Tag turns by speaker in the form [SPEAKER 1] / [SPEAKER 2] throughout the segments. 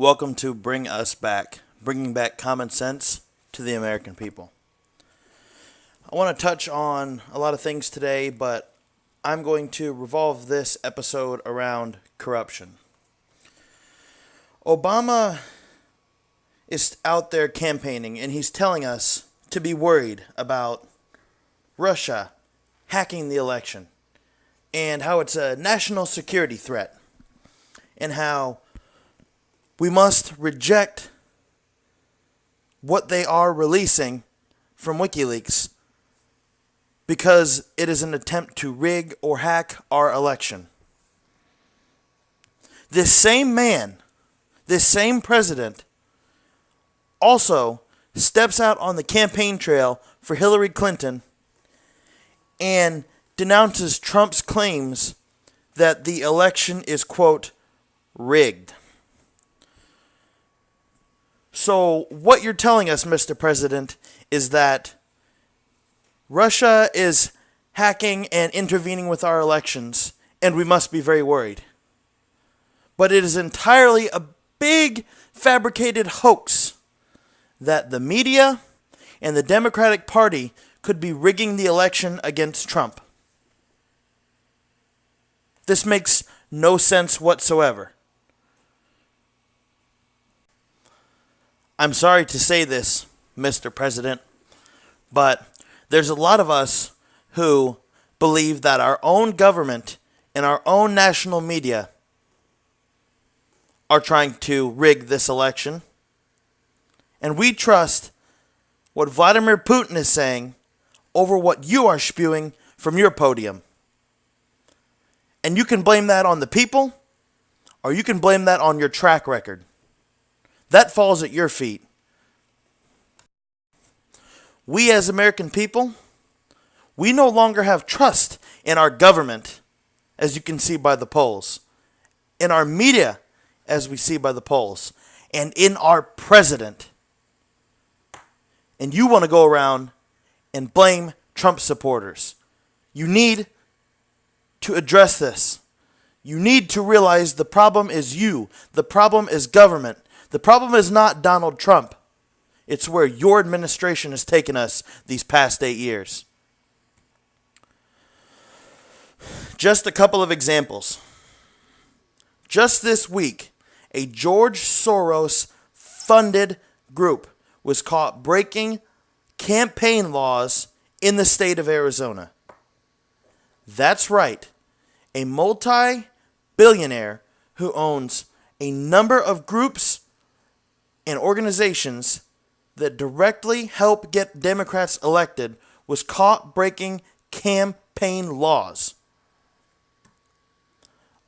[SPEAKER 1] Welcome to Bring Us Back, bringing back common sense to the American people. I want to touch on a lot of things today, but I'm going to revolve this episode around corruption. Obama is out there campaigning, and he's telling us to be worried about Russia hacking the election and how it's a national security threat and how we must reject what they are releasing from WikiLeaks because it is an attempt to rig or hack our election. This same man, this same president, also steps out on the campaign trail for Hillary Clinton and denounces Trump's claims that the election is, quote, rigged. So what you're telling us, Mr. President, is that Russia is hacking and intervening with our elections, and we must be very worried. But it is entirely a big fabricated hoax that the media and the Democratic Party could be rigging the election against Trump. This makes no sense whatsoever. I'm sorry to say this, Mr. President, but there's a lot of us who believe that our own government and our own national media are trying to rig this election. And we trust what Vladimir Putin is saying over what you are spewing from your podium. And you can blame that on the people, or you can blame that on your track record. That falls at your feet. We as American people, we no longer have trust in our government, as you can see by the polls, in our media, as we see by the polls, and in our president. And you want to go around and blame Trump supporters. You need to address this. You need to realize the problem is you. The problem is government. The problem is not Donald Trump. It's where your administration has taken us these past 8 years. Just a couple of examples. Just this week, a George Soros-funded group was caught breaking campaign laws in the state of Arizona. That's right. A multi-billionaire who owns a number of groups and organizations that directly help get Democrats elected was caught breaking campaign laws.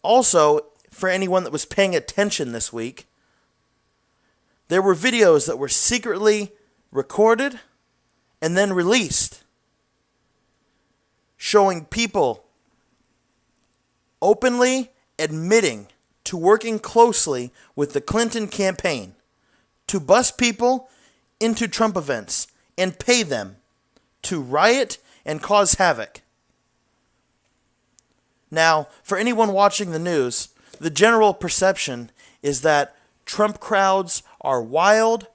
[SPEAKER 1] Also, for anyone that was paying attention this week, there were videos that were secretly recorded and then released showing people openly admitting to working closely with the Clinton campaign to bus people into Trump events and pay them to riot and cause havoc. Now, for anyone watching the news, the general perception is that Trump crowds are wild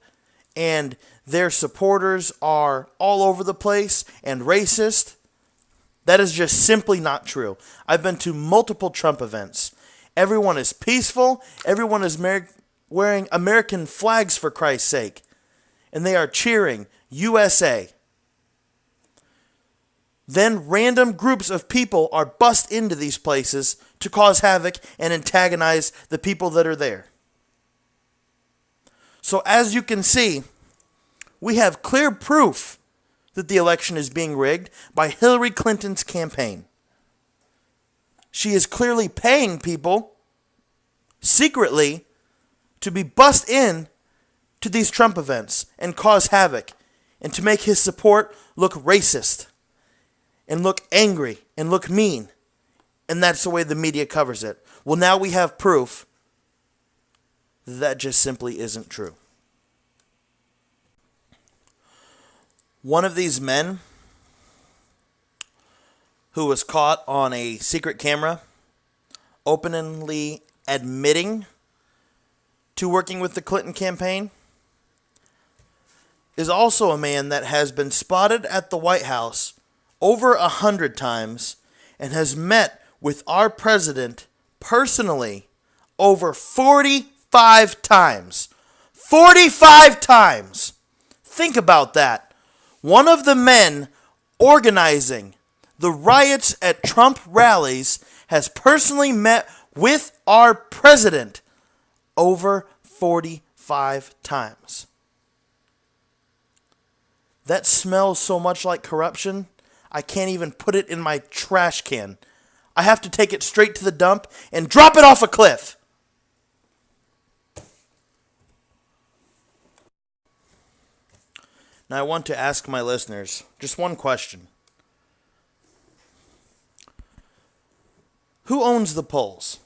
[SPEAKER 1] and their supporters are all over the place and racist. That is just simply not true. I've been to multiple Trump events. Everyone is peaceful. Everyone is wearing American flags, for Christ's sake. And they are cheering USA. Then random groups of people are bussed into these places to cause havoc and antagonize the people that are there. So as you can see, we have clear proof that the election is being rigged by Hillary Clinton's campaign. She is clearly paying people secretly to be bussed in to these Trump events and cause havoc and to make his support look racist and look angry and look mean. And that's the way the media covers it. Well, now we have proof that just simply isn't true. One of these men who was caught on a secret camera openly admitting to working with the Clinton campaign is also a man that has been spotted at the White House over 100 times and has met with our president personally over 45 times. 45 times! Think about that. One of the men organizing the riots at Trump rallies has personally met with our president over 45 times. That smells so much like corruption, I can't even put it in my trash can. I have to take it straight to the dump and drop it off a cliff. Now I want to ask my listeners just one question. Who owns the polls?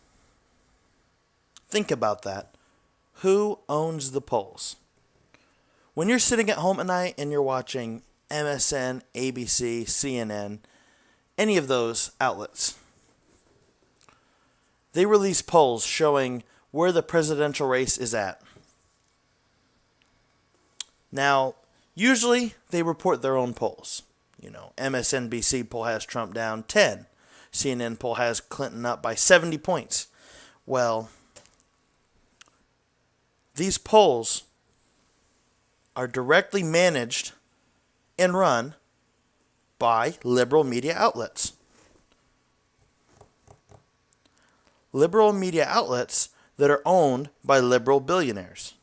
[SPEAKER 1] Think about that. Who owns the polls? When you're sitting at home at night and you're watching MSN, ABC, CNN, any of those outlets, they release polls showing where the presidential race is at. Now, usually they report their own polls. You know, MSNBC poll has Trump down 10. CNN poll has Clinton up by 70 points. Well, these polls are directly managed and run by liberal media outlets. Liberal media outlets that are owned by liberal billionaires.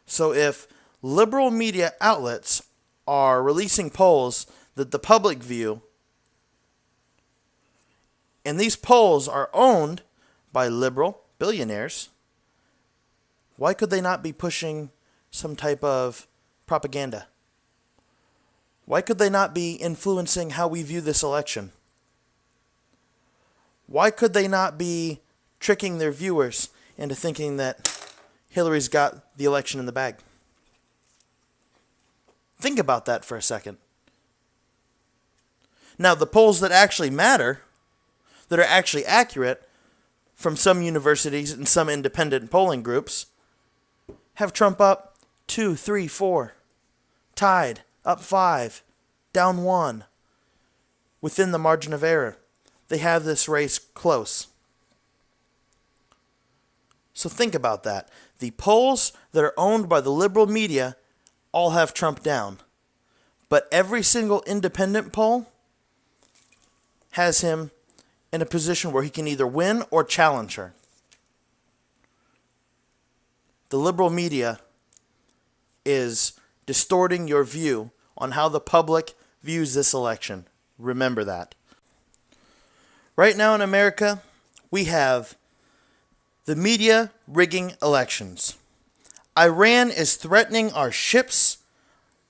[SPEAKER 1] So if liberal media outlets are releasing polls that the public view, and these polls are owned by liberal billionaires, why could they not be pushing some type of propaganda? Why could they not be influencing how we view this election? Why could they not be tricking their viewers into thinking that Hillary's got the election in the bag? Think about that for a second. Now, the polls that actually matter, that are actually accurate, from some universities and some independent polling groups, have Trump up 2, 3, 4, tied, up 5, down 1, within the margin of error. They have this race close. So think about that. The polls that are owned by the liberal media all have Trump down. But every single independent poll has him in a position where he can either win or challenge her. The liberal media is distorting your view on how the public views this election. Remember that. Right now in America, we have the media rigging elections. Iran is threatening our ships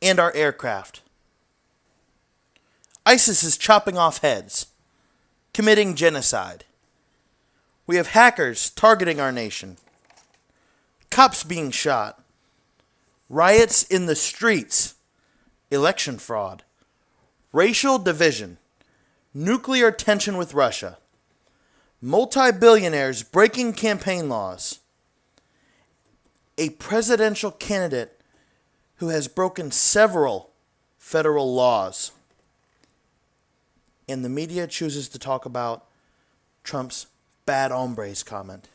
[SPEAKER 1] and our aircraft. ISIS is chopping off heads, committing genocide. We have hackers targeting our nation. Cops being shot. Riots in the streets. Election fraud. Racial division. Nuclear tension with Russia. Multi-billionaires breaking campaign laws. A presidential candidate who has broken several federal laws. And the media chooses to talk about Trump's bad hombres comment.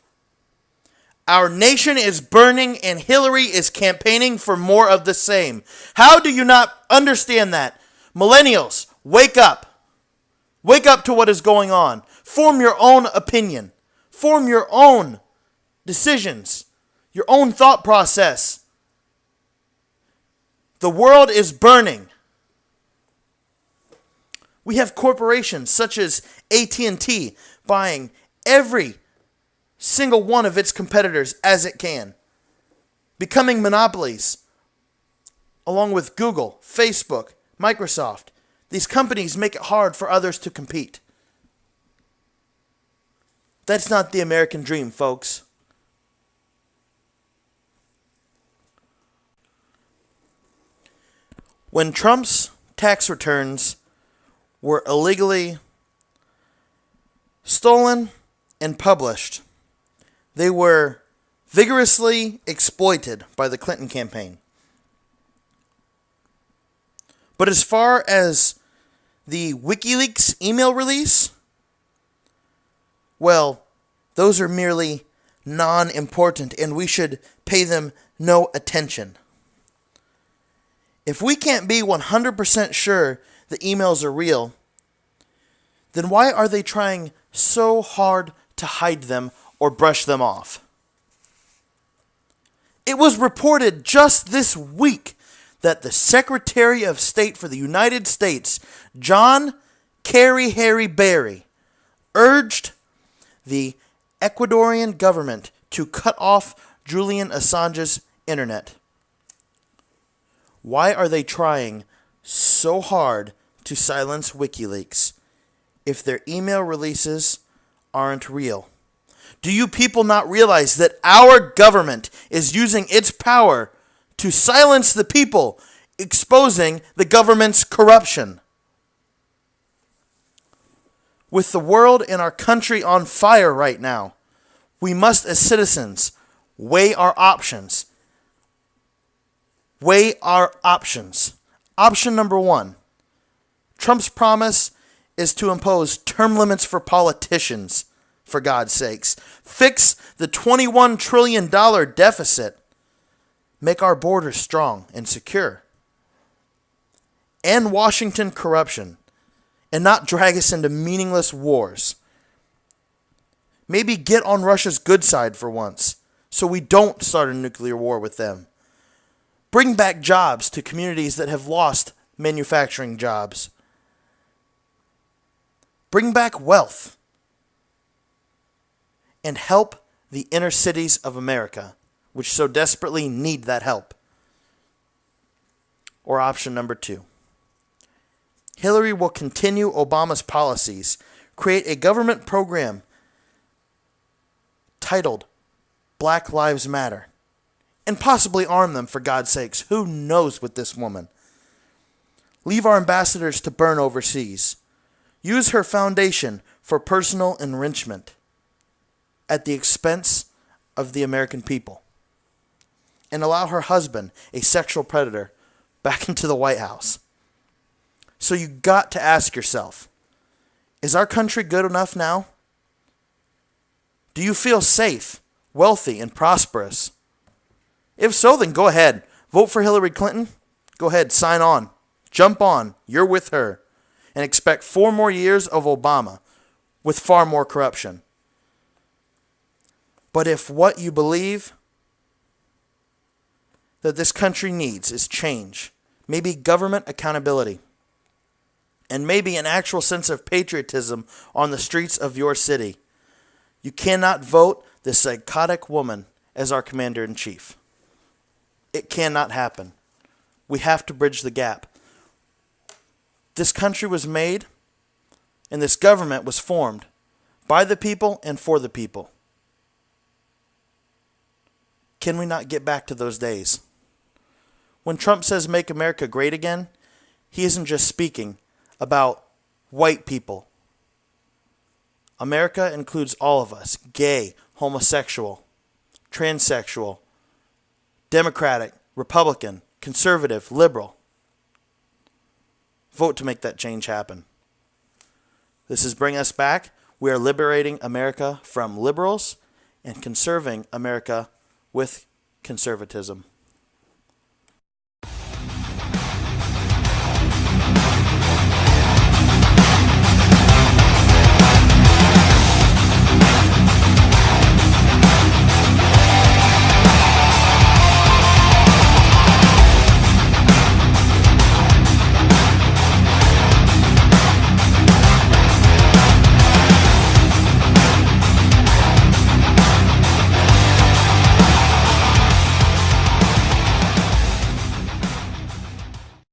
[SPEAKER 1] Our nation is burning and Hillary is campaigning for more of the same. How do you not understand that? Millennials, wake up. Wake up to what is going on. Form your own opinion. Form your own decisions. Your own thought process. The world is burning. We have corporations such as AT&T buying every single one of its competitors as it can, becoming monopolies, along with Google, Facebook, Microsoft. These companies make it hard for others to compete. That's not the American dream, folks. When Trump's tax returns were illegally stolen and published, they were vigorously exploited by the Clinton campaign. But as far as the WikiLeaks email release, well, those are merely non-important, and we should pay them no attention. If we can't be 100% sure the emails are real, then why are they trying so hard to hide them or brush them off? It was reported just this week that the Secretary of State for the United States, John Kerry Harry Barry, urged the Ecuadorian government to cut off Julian Assange's internet. Why are they trying so hard to silence WikiLeaks if their email releases aren't real? Do you people not realize that our government is using its power to silence the people, exposing the government's corruption? With the world and our country on fire right now, we must, as citizens, weigh our options. Weigh our options. Option number 1. Trump's promise is to impose term limits for politicians, for God's sakes. Fix the $21 trillion deficit. Make our borders strong and secure. End Washington corruption, and not drag us into meaningless wars. Maybe get on Russia's good side for once, so we don't start a nuclear war with them. Bring back jobs to communities that have lost manufacturing jobs. Bring back wealth. And help the inner cities of America, which so desperately need that help. Or option number 2. Hillary will continue Obama's policies, create a government program titled Black Lives Matter, and possibly arm them, for God's sakes. Who knows with this woman? Leave our ambassadors to burn overseas. Use her foundation for personal enrichment at the expense of the American people. And allow her husband, a sexual predator, back into the White House. So you got to ask yourself, is our country good enough now? Do you feel safe, wealthy, and prosperous? If so, then go ahead. Vote for Hillary Clinton. Go ahead, sign on. Jump on. You're with her. And expect 4 more years of Obama with far more corruption. But if what you believe that this country needs is change, maybe government accountability, and maybe an actual sense of patriotism on the streets of your city, you cannot vote this psychotic woman as our commander-in-chief. It cannot happen. We have to bridge the gap. This country was made, and this government was formed by the people and for the people. Can we not get back to those days? When Trump says make America great again, he isn't just speaking about white people. America includes all of us: gay, homosexual, transsexual, Democratic, Republican, conservative, liberal. Vote to make that change happen. This is Bring Us Back. We are liberating America from liberals and conserving America with conservatism.